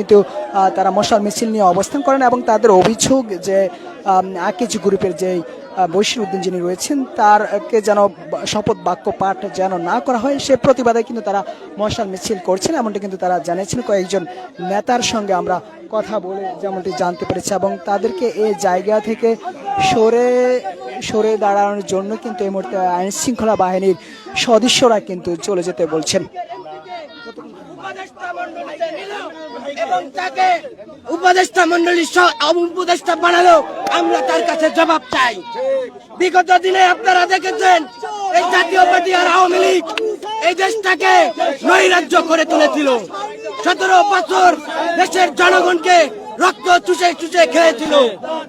কিন্তু তারা মশাল মিছিল নিয়ে অবস্থান করেন এবং তাদের অভিযোগ যে আকিজ গ্রুপের যে বশির উদ্দিন যিনি রয়েছেন তারকে যেন শপথ বাক্য পাঠ যেন না করা হয় সে প্রতিবাদে কিন্তু তারা মশাল মিছিল করছেন এমনটি কিন্তু তারা জানিয়েছেন। কয়েকজন নেতার সঙ্গে আমরা কথা বলে যেমনটি জানতে পেরেছি এবং তাদেরকে এই জায়গা থেকে সরে দাঁড়ানোর জন্য কিন্তু এই মুহূর্তে আইন শৃঙ্খলা বাহিনীর সদস্যরা কিন্তু চলে যেতে বলছেন। এবং তাকে উপদেষ্টা মন্ডলীর উপদেষ্টা বানালো, আমরা তার কাছে জবাব চাই। বিগত দিনে আপনারা দেখেছেন এই জাতীয় পার্টি আর আওয়ামী লীগ এই দেশটাকে নৈরাজ্য করে তুলেছিল। 17 বছর দেশের জনগণকে রক্ত চুষে চুষে খেয়েছিল।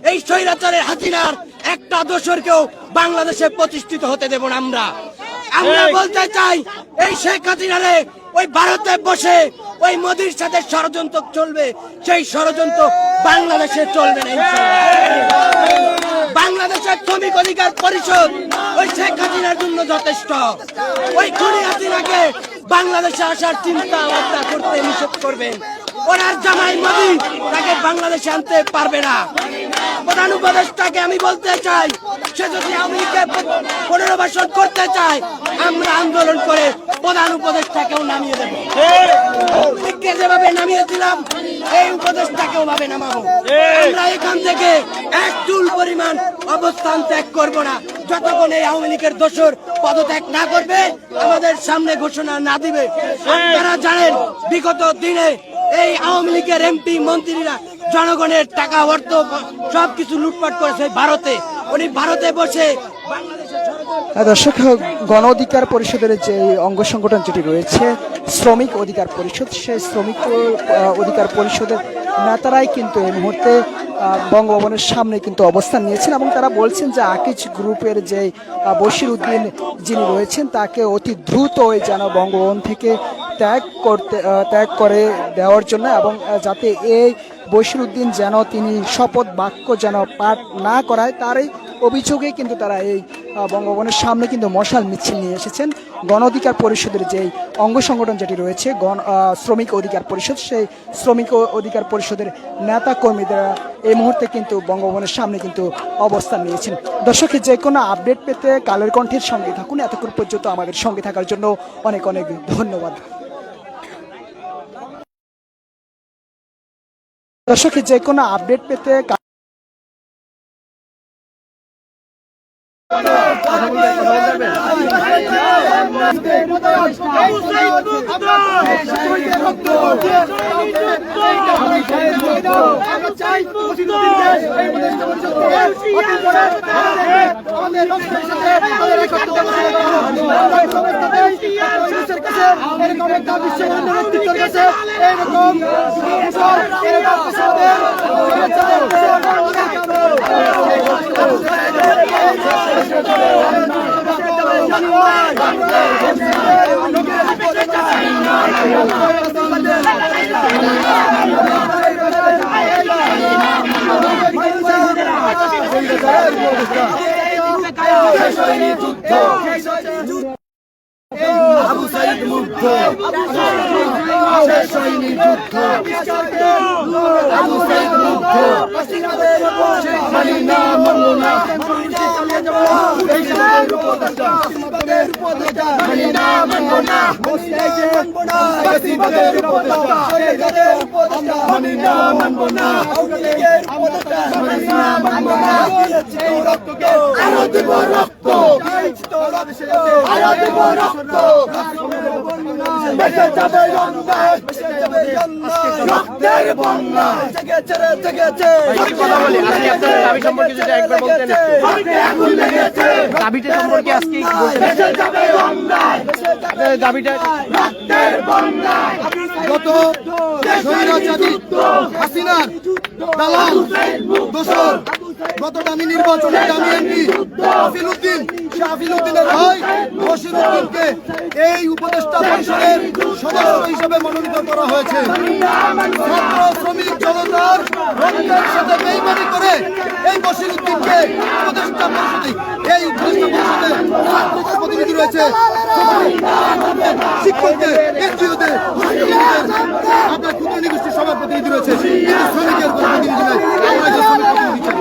এই স্বৈরাচারের হাসিনার একটা দোসরকেও বাংলাদেশে প্রতিষ্ঠিত হতে দেব না আমরা বলতে চাই এই শেখ হাসিনারে ওই ভারতে বসে ওই মোদির সাথে ষড়যন্ত্র চলবে, সেই ষড়যন্ত্র বাংলাদেশে চলবে না। বাংলাদেশের শ্রমিক অধিকার পরিষদ ওই শেখ হাসিনার জন্য যথেষ্ট। ওই খুনি হাসিনাকে বাংলাদেশে আসার চিন্তা ভাবনা করতে নিষেধ করবেন। ওনার জামাই মোদি তাকে বাংলাদেশে আনতে পারবে না। প্রধান উপদেষ্টাকে আমি বলতে চাই, সে যদি আওয়ামী লীগকে পুনর্বাসন করতে চায় আমরা আন্দোলন করে প্রধান উপদেষ্টাকেও নামিয়ে দেবো। লীগকে যেভাবে নামিয়েছিলাম এই উপদেষ্টাকেও ভাবে নামাবো। আমরা এখান থেকে এক চুল পরিমাণ অবস্থান ত্যাগ করব না যতক্ষণ এই আওয়ামী লীগের দোসর পদত্যাগ না করবে, আমাদের সামনে ঘোষণা না দিবে। আপনারা জানেন বিগত দিনে এই আওয়ামী লীগের এমপি মন্ত্রীরা জনগণের টাকা অর্থ সবকিছু লুটপাট করেছে ভারতে। উনি ভারতে বসে দর্শক, গণ অধিকার পরিষদের যে অঙ্গ সংগঠন যেটি রয়েছে শ্রমিক অধিকার পরিষদ, সেই শ্রমিক অধিকার পরিষদের নেতারাই কিন্তু এই মুহূর্তে বঙ্গভবনের সামনে কিন্তু অবস্থান নিয়েছেন এবং তারা বলছেন যে আকিজ গ্রুপের যে বশির উদ্দিন যিনি রয়েছেন তাকে অতি দ্রুত যেন বঙ্গভবন থেকে ত্যাগ করে দেওয়ার জন্য এবং যাতে এই বশির উদ্দিন যেন তিনি শপথ বাক্য যেন পাঠ না করায় তারই অভিযোগে কিন্তু তারা এই বঙ্গভবনের সামনে কিন্তু মশাল মিছিল নিয়ে এসেছেন। গণ অধিকার পরিষদের যেই অঙ্গ সংগঠন যেটি রয়েছে শ্রমিক অধিকার পরিষদ, সেই শ্রমিক অধিকার পরিষদের নেতা কর্মীরা এই মুহূর্তে কিন্তু বঙ্গভবনের সামনে কিন্তু অবস্থান নিয়েছেন। দর্শক, যে কোনো আপডেট পেতে কালের কণ্ঠের সঙ্গে থাকুন। এতক্ষণ পর্যন্ত আমাদের সঙ্গে থাকার জন্য অনেক অনেক ধন্যবাদ। দর্শক, যে কোনো আপডেট পেতে আবু সাইদ মুগ্ধ, আবু সাইদ মুগ্ধ, মানি না মানব না, মানি না মানব না, মানি না মানব না, আরো দেব রক্ত, আরো দেব রক্ত, বেঁচে যাবে রক্তের বন্যা। কথা বলি, আপনি আপনার দাবি সম্পর্কে যদি একবার বলতেন। দাবিটা সম্পর্কে আজকে দাবিটা গত হাসিনার দালাল দোসর গত দামি নির্বাচনে দামি এমপি বশির উদ্দিন শাফিল উদ্দিনের ভাই বশির উদ্দিনকে এই উপদেষ্টা পরিষদের সদস্য হিসেবে মনোনীত করা হয়েছে। ছাত্র শ্রমিক জনতার রক্তের সাথে বেইমানি করে এই বশির উদ্দিনকে উপদেষ্টা পরিষদে ছাত্রদের প্রতিনিধি রয়েছে, শিক্ষকদের, এনজিওদের, আপনার ক্ষুদ্র নিগোষ্ঠীর সবার প্রতিনিধি রয়েছে, কিন্তু শ্রমিকের কোনো প্রতিনিধি নাই। আমরা যে শ্রমিক প্রতিনিধি চাই।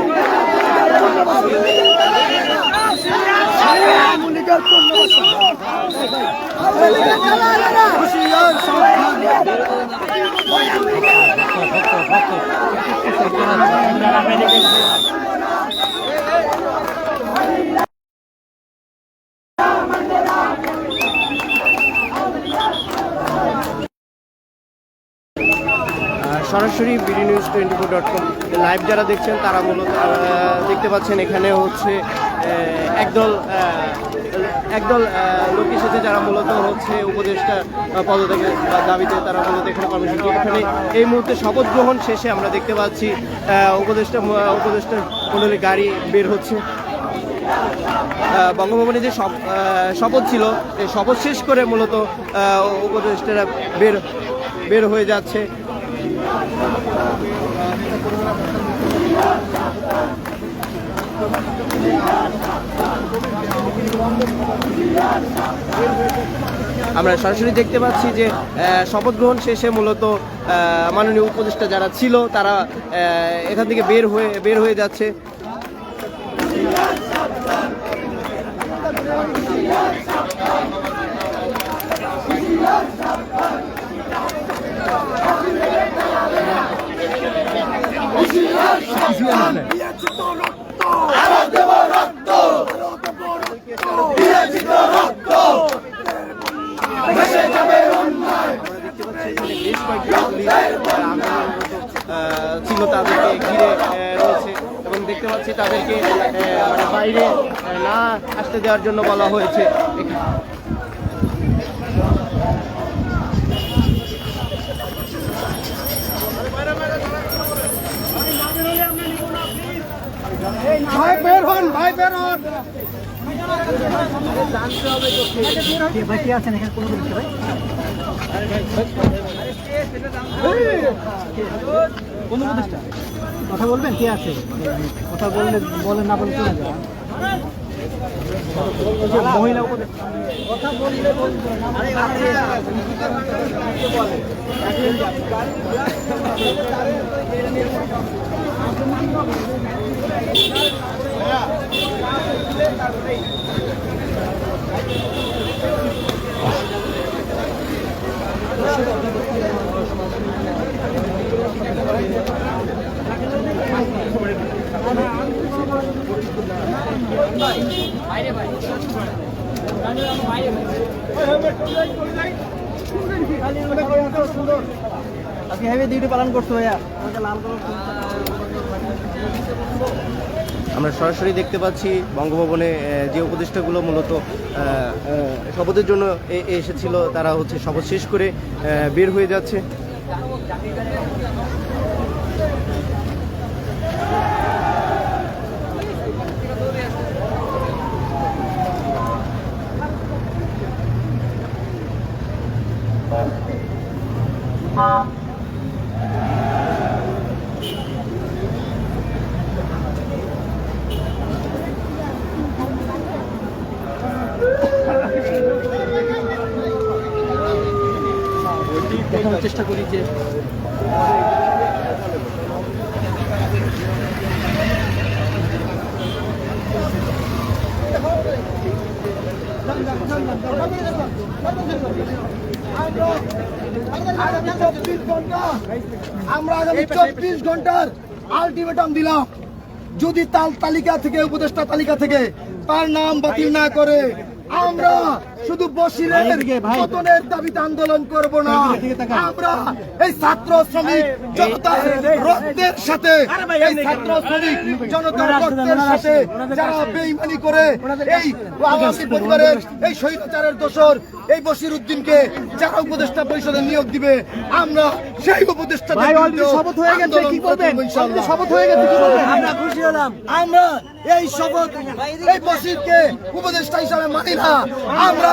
হুঁশিয়ার সাবধান। সরাসরি BDNews24.com লাইভ যারা দেখছেন তারা মূলত দেখতে পাচ্ছেন এখানে হচ্ছে একদল লোক এসেছে যারা মূলত হচ্ছে উপদেষ্টা পদত্যাগের দাবিতে তারা মূলত এখানে কর্মসূচি। এখানে এই মুহূর্তে শপথ গ্রহণ শেষে আমরা দেখতে পাচ্ছি উপদেষ্টা মণ্ডলীর গাড়ি বের হচ্ছে। বঙ্গভবনে যে শপথ ছিল এই শপথ শেষ করে মূলত উপদেষ্টারা বের হয়ে যাচ্ছে। আমরা সরাসরি দেখতে পাচ্ছি যে শপথ গ্রহণ শেষে মূলত মাননীয় উপদেষ্টা যারা ছিল তারা এখান থেকে বের হয়ে যাচ্ছে। ছিল তাদেরকে ঘিরে রয়েছে এবং দেখতে পাচ্ছি তাদেরকে বাইরে না আসতে দেওয়ার জন্য বলা হয়েছে। ভাই বের হন, ভাই বের হন। কথা বলবেন, কে আছে? কথা বললে বলেন, না বলে চলে যাবে। মহিলা কথা বললে আজকে হেভি ডিউটি পালন করছো ভাইয়া। আমরা সরাসরি দেখতে পাচ্ছি বঙ্গভবনে যে উপদেষ্টাগুলো মূলত শপথের জন্য এসেছিল তারা হচ্ছে শপথ শেষ করে বের হয়ে যাচ্ছে। দেখানোর চেষ্টা করি যে আমরা আগামী 24 ঘন্টার আলটিমেটাম দিলাম। যদি তালিকা থেকে, উপদেষ্টা তালিকা থেকে তার নাম বাতিল না করে আমরা শুধু বশিরের পতনের দাবিতে আন্দোলন করব না, আমরা এই ছাত্র শ্রমিক জনতার রক্তের সাথে, এই ছাত্র শ্রমিক জনতার রক্তের সাথে যারা বেঈমানি করে এই আওয়ামী পরিবারের এই স্বৈরাচারের দোসর এই বশির উদ্দিনকে যারা উপদেষ্টা পরিষদে নিয়োগ দিবে, আমরা সেই উপদেষ্টা শপথ হয়ে গেছে, কি বলবেন? শপথ হয়ে গেছে, কি বলবেন? আমরা খুশি হলাম। আমরা এই শপথ এই বশিরকে উপদেষ্টা হিসাবে মানি না। আমরা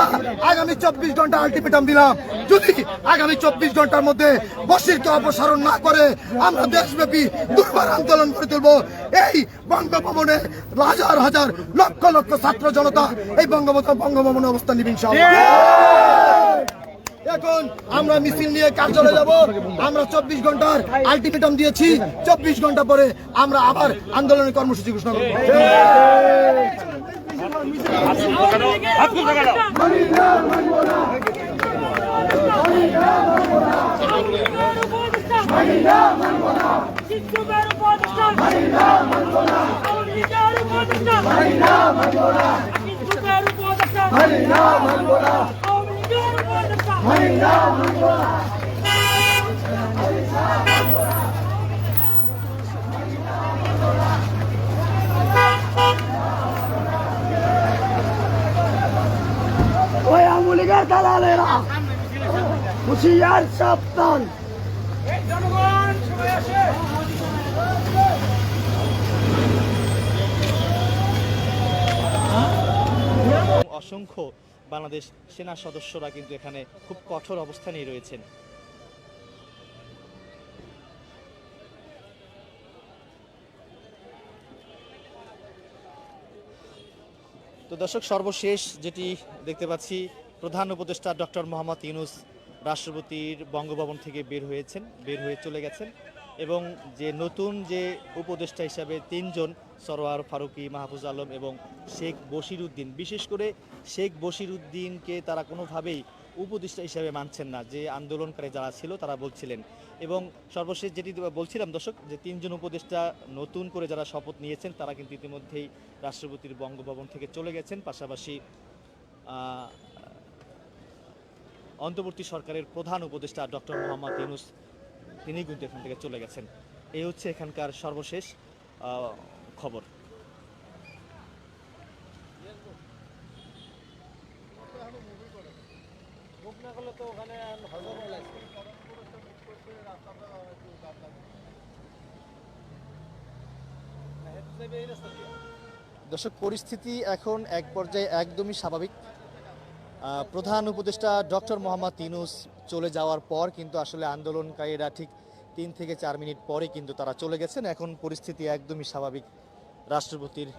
আগামী 24 ঘন্টা আলটিমেটাম দিলাম, যদি আগামী 24 ঘন্টার মধ্যে বশিরকে অপসারণ না করে আমরা দেশব্যাপী দুর্বার আন্দোলন করে তুলব। এই বঙ্গভবনে হাজার হাজার লক্ষ লক্ষ ছাত্র জনতা এই বঙ্গভবনে অবস্থান নিবে ইনশাআল্লাহ। এখন আমরা মিছিল নিয়ে কার্যালয়ে যাব। আমরা 24 ঘন্টার আলটিমেটাম দিয়েছি, 24 ঘন্টা পরে আমরা আবার আন্দোলনের কর্মসূচি ঘোষণা করব। ওই আওয়ামী লীগের দালালেরা হুঁশিয়ার, সাবধান। অসংখ্য বাংলাদেশ সেনা সদস্যরা কিন্তু এখানে খুব কঠোর অবস্থানেই রয়েছেন। তো দর্শক, সর্বশেষ যেটি দেখতে পাচ্ছি, প্রধান উপদেষ্টা ডক্টর মোহাম্মদ ইউনূস রাষ্ট্রপতির বঙ্গভবন থেকে বের হয়ে চলে গেছেন, এবং যে নতুন যে উপদেষ্টা হিসাবে 3 জন, সরোয়ার ফারুকী, মাহফুজ আলম এবং শেখ বশির উদ্দিন, বিশেষ করে শেখ বশির উদ্দিনকে তারা কোনোভাবেই উপদেষ্টা হিসাবে মানছেন না, যে আন্দোলনকারী যারা ছিল তারা বলছিলেন। এবং সর্বশেষ যেটি বলছিলাম দর্শক, যে 3 জন উপদেষ্টা নতুন করে যারা শপথ নিয়েছেন তারা কিন্তু ইতিমধ্যেই রাষ্ট্রপতির বঙ্গভবন থেকে চলে গেছেন। পাশাপাশি অন্তর্বর্তী সরকারের প্রধান উপদেষ্টা ডক্টর মোহাম্মদ ইউনূস তিনি কিন্তু এখান থেকে চলে গেছেন। এই হচ্ছে এখানকার সর্বশেষ খবর। দর্শক, পরিস্থিতি এখন এক পর্যায়ে একদমই স্বাভাবিক। প্রধান উপদেষ্টা ডক্টর মোহাম্মদ ইউনূস চলে যাওয়ার পর কিন্তু আসলে আন্দোলনকারীরা ঠিক 3 থেকে 4 মিনিট পরে কিন্তু তারা চলে গেছেন। এখন পরিস্থিতি একদমই স্বাভাবিক। রাষ্ট্রপতির